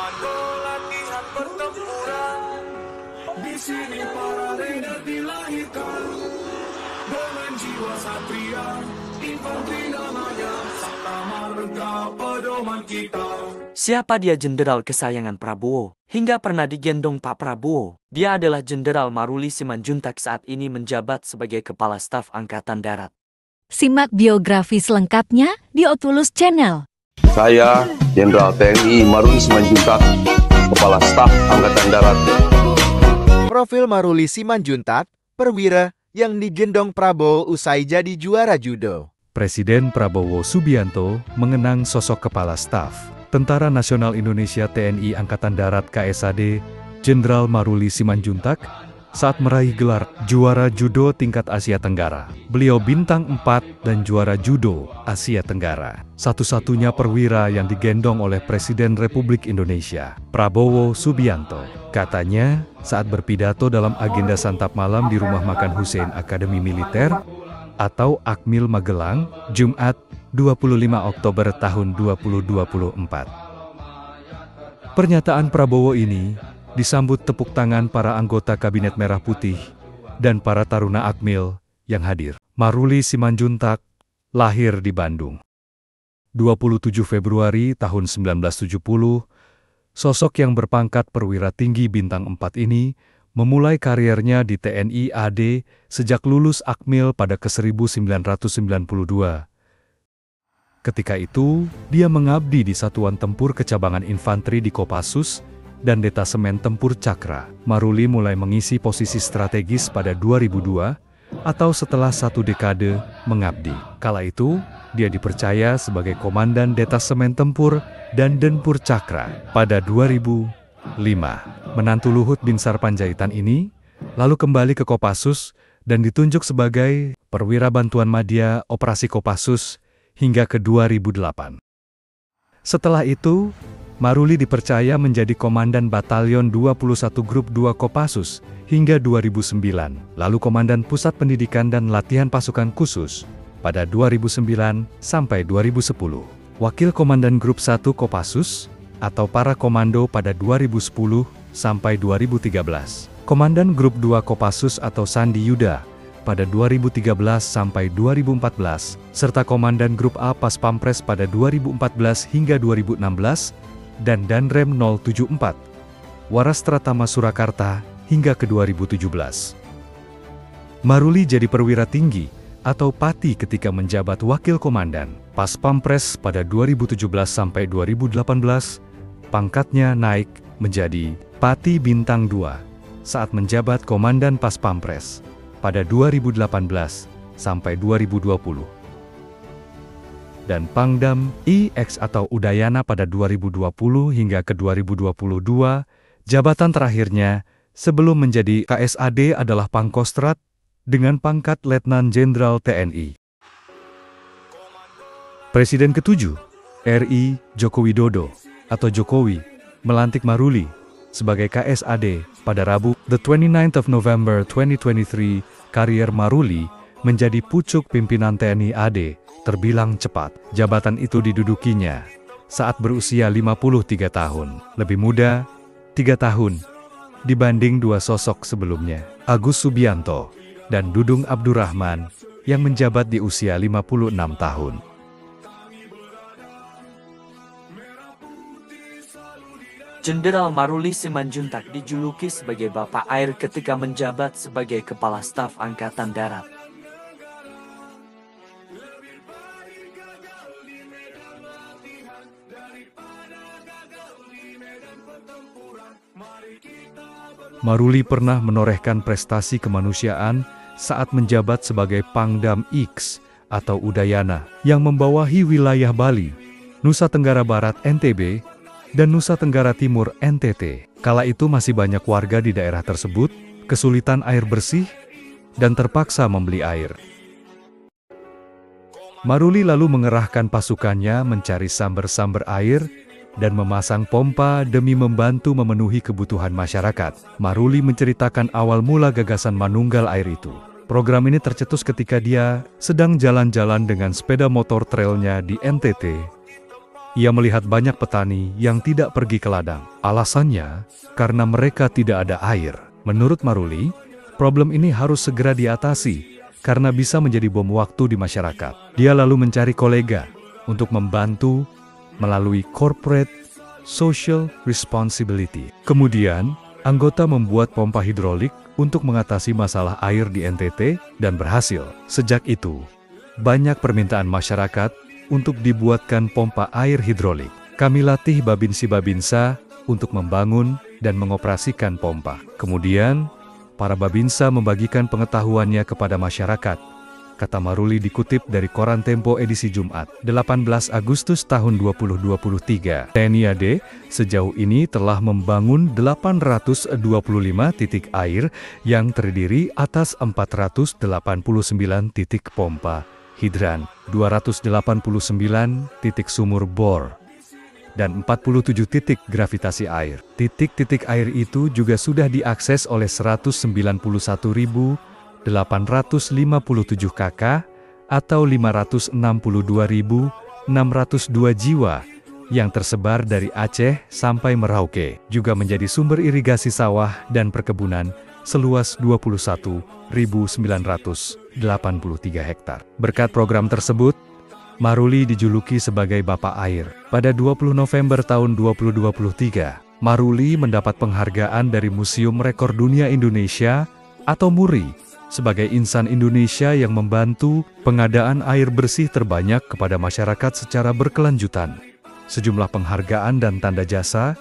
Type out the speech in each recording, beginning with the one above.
Komando latihan pertempuran. Di sini para leader dilahirkan dengan jiwa satria. Infanteri namanya, Sabta Marga pedoman kita. Siapa dia jenderal kesayangan Prabowo? Hingga pernah digendong Pak Prabowo. Dia adalah Jenderal Maruli Simanjuntak, saat ini menjabat sebagai Kepala Staf Angkatan Darat. Simak biografi selengkapnya di Otulus Channel. Saya, Jenderal TNI Maruli Simanjuntak, Kepala Staf Angkatan Darat. Profil Maruli Simanjuntak, perwira yang digendong Prabowo usai jadi juara judo. Presiden Prabowo Subianto mengenang sosok Kepala Staf Tentara Nasional Indonesia TNI Angkatan Darat KSAD, Jenderal Maruli Simanjuntak, saat meraih gelar juara judo tingkat Asia Tenggara. Beliau bintang 4 dan juara judo Asia Tenggara. Satu-satunya perwira yang digendong oleh Presiden Republik Indonesia, Prabowo Subianto. Katanya, saat berpidato dalam agenda santap malam di Rumah Makan Hussein Akademi Militer, atau Akmil Magelang, Jumat 25 Oktober tahun 2024. Pernyataan Prabowo ini disambut tepuk tangan para anggota Kabinet Merah Putih dan para taruna Akmil yang hadir. Maruli Simanjuntak lahir di Bandung. 27 Februari tahun 1970, sosok yang berpangkat perwira tinggi bintang 4 ini memulai karirnya di TNI AD sejak lulus Akmil pada ke-1992. Ketika itu, dia mengabdi di Satuan Tempur Kecabangan Infanteri di Kopassus dan Detasemen Tempur Cakra. Maruli mulai mengisi posisi strategis pada 2002 atau setelah 1 dekade mengabdi. Kala itu, dia dipercaya sebagai Komandan Detasemen Tempur dan Denpur Cakra pada 2005. Menantu Luhut Binsar Panjaitan ini lalu kembali ke Kopassus dan ditunjuk sebagai Perwira Bantuan Madya Operasi Kopassus hingga ke 2008. Setelah itu, Maruli dipercaya menjadi Komandan Batalion 21 Grup 2 Kopassus hingga 2009, lalu Komandan Pusat Pendidikan dan Latihan Pasukan Khusus pada 2009 sampai 2010, Wakil Komandan Grup 1 Kopassus atau Para Komando pada 2010 sampai 2013, Komandan Grup 2 Kopassus atau Sandi Yuda pada 2013 sampai 2014, serta Komandan Grup A Pas Pampres pada 2014 hingga 2016, dan Danrem 074, Waras Tratama Surakarta hingga ke 2017. Maruli jadi perwira tinggi atau Pati ketika menjabat Wakil Komandan Pas Pampres pada 2017 sampai 2018, pangkatnya naik menjadi Pati Bintang 2 saat menjabat Komandan Pas Pampres pada 2018 sampai 2020. Dan Pangdam IX atau Udayana pada 2020 hingga ke 2022, jabatan terakhirnya sebelum menjadi KSAD adalah Pangkostrat dengan pangkat Letnan Jenderal TNI. Presiden ke-7 RI Joko Widodo atau Jokowi melantik Maruli sebagai KSAD pada Rabu, the 29th of November 2023. Karier Maruli menjadi pucuk pimpinan TNI AD terbilang cepat. Jabatan itu didudukinya saat berusia 53 tahun, lebih muda 3 tahun dibanding 2 sosok sebelumnya, Agus Subianto dan Dudung Abdurrahman yang menjabat di usia 56 tahun. Jenderal Maruli Simanjuntak dijuluki sebagai Bapak Air ketika menjabat sebagai Kepala Staf Angkatan Darat. Maruli pernah menorehkan prestasi kemanusiaan saat menjabat sebagai Pangdam X atau Udayana yang membawahi wilayah Bali, Nusa Tenggara Barat (NTB), dan Nusa Tenggara Timur (NTT). Kala itu masih banyak warga di daerah tersebut kesulitan air bersih dan terpaksa membeli air. Maruli lalu mengerahkan pasukannya mencari sumber-sumber air dan memasang pompa demi membantu memenuhi kebutuhan masyarakat. Maruli menceritakan awal mula gagasan manunggal air itu. Program ini tercetus ketika dia sedang jalan-jalan dengan sepeda motor trailnya di NTT. ia melihat banyak petani yang tidak pergi ke ladang. Alasannya, karena mereka tidak ada air. Menurut Maruli, problem ini harus segera diatasi, karena bisa menjadi bom waktu di masyarakat. Dia lalu mencari kolega untuk membantu melalui corporate social responsibility. Kemudian, anggota membuat pompa hidrolik untuk mengatasi masalah air di NTT dan berhasil. Sejak itu, banyak permintaan masyarakat untuk dibuatkan pompa air hidrolik. Kami latih babinsi-babinsa untuk membangun dan mengoperasikan pompa. Kemudian, para babinsa membagikan pengetahuannya kepada masyarakat, kata Maruli dikutip dari Koran Tempo edisi Jumat, 18 Agustus tahun 2023. TNI AD sejauh ini telah membangun 825 titik air yang terdiri atas 489 titik pompa hidran, 289 titik sumur bor, dan 47 titik gravitasi air. Titik-titik air itu juga sudah diakses oleh 191.857 KK atau 562.602 jiwa yang tersebar dari Aceh sampai Merauke, juga menjadi sumber irigasi sawah dan perkebunan seluas 21.983 hektar. Berkat program tersebut, Maruli dijuluki sebagai Bapak Air. Pada 20 November tahun 2023, Maruli mendapat penghargaan dari Museum Rekor Dunia Indonesia atau MURI sebagai insan Indonesia yang membantu pengadaan air bersih terbanyak kepada masyarakat secara berkelanjutan. Sejumlah penghargaan dan tanda jasa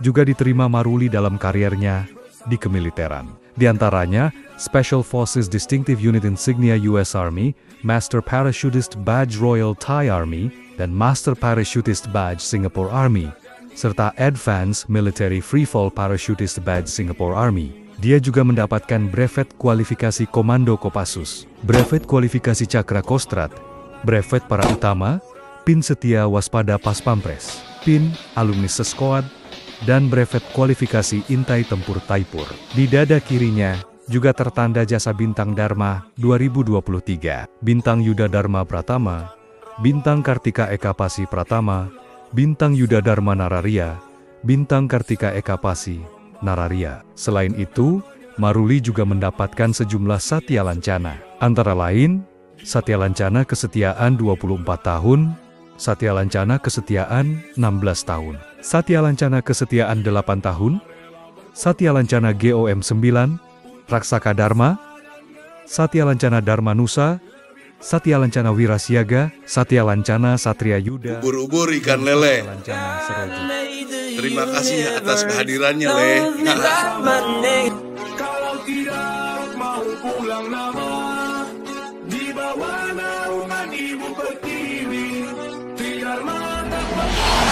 juga diterima Maruli dalam kariernya di kemiliteran. Di antaranya, Special Forces Distinctive Unit Insignia US Army, Master Parachutist Badge Royal Thai Army, dan Master Parachutist Badge Singapore Army, serta Advanced Military Freefall Parachutist Badge Singapore Army. Dia juga mendapatkan brevet kualifikasi Komando Kopassus, brevet kualifikasi Cakra Kostrad, brevet para utama, pin setia waspada Pas Pampres, pin alumni Seskoad, dan brevet kualifikasi Intai Tempur Taipur. Di dada kirinya juga tertanda jasa Bintang Dharma 2023, Bintang Yuda Dharma Pratama, Bintang Kartika Eka Pasi Pratama, Bintang Yuda Dharma Nararia, Bintang Kartika Eka Pasi Nararia. Selain itu, Maruli juga mendapatkan sejumlah Satya Lancana, antara lain Satya Lancana Kesetiaan 24 tahun, Satya Lancana Kesetiaan 16 tahun, Satya Lancana Kesetiaan 8 tahun, Satya Lancana GOM 9, Raksaka Dharma, Satya Lancana Dharma Nusa, Satya Lancana Wirasiaga, Satya Lancana Satria Yuda, ubur-ubur ikan lele. Lancana Seroji. Terima kasih atas kehadirannya, Le. Kalau tidak mau pulang nama, di bawah naungan Ibu Pertiwi, Tridharma tak